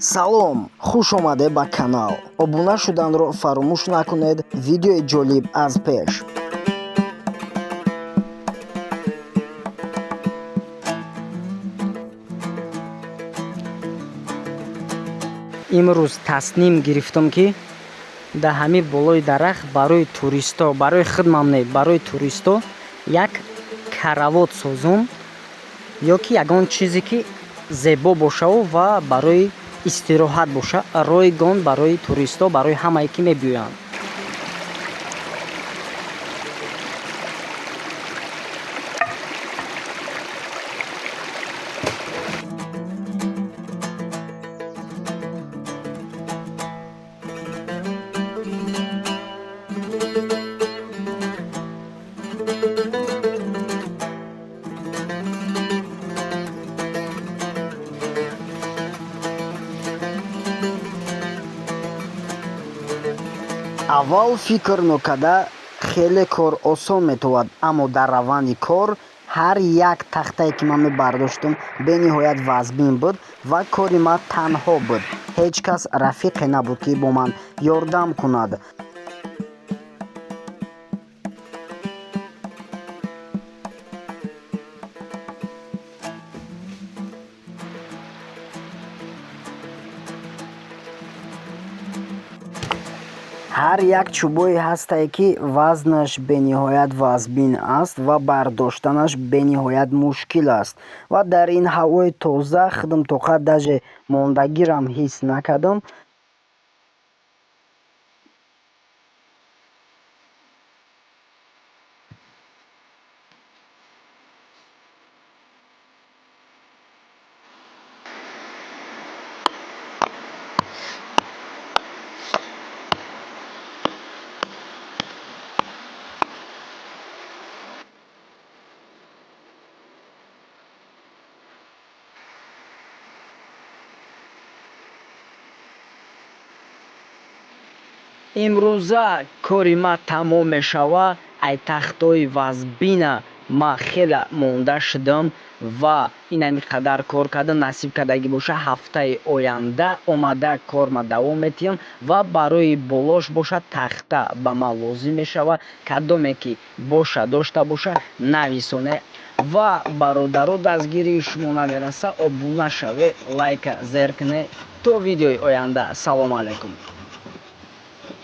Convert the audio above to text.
салом, хуш омадед ба канал. Обуна шуданро фаромӯш накунед. Видеои ҷолиб аз пеш. имрӯз тасним гирифтам ки дар ҳамин болои дарахт барои туристо, барои хидмам не, барои туристо як каравот созам, ё ки ягон чизе ки зебо бошаву ва барои истироҳат боша, ройгон барои туристо, барои ҳамае ки мебиёянд. аввал фикр нокарда хеле кор осон метавад, аммо дар раванди кор ҳар як тахтае ки ман мебардоштам бениҳоят вазбин буд ва кори ман танҳо буд. Ҳеҷ кас рафиқе набуд ки бо ман ёрдам кунад. ҳар як чӯбое ҳастае ки вазнаш бениҳоят вазбин аст ва бардоштанаш бениҳоят мушкил аст. Ва дар ин ҳавои тоза худамтоқат даже мондагирам ҳис накардам. имрӯза кори ман тамом мешавад. Ай тахтои вазбина ман хеле монда шудам ва инами қадар кор кардам. Насиб кардаги боша ҳафтаи оянда омада корма давом метиҳам ва барои болош боша тахта ба ман лозим мешавад. кадоме ки боша дошта боша нависоне ва бародаро дастгирии шумо намераса, обуна шавед, лайка зеркне. То видеои оянда. Салом алайкум.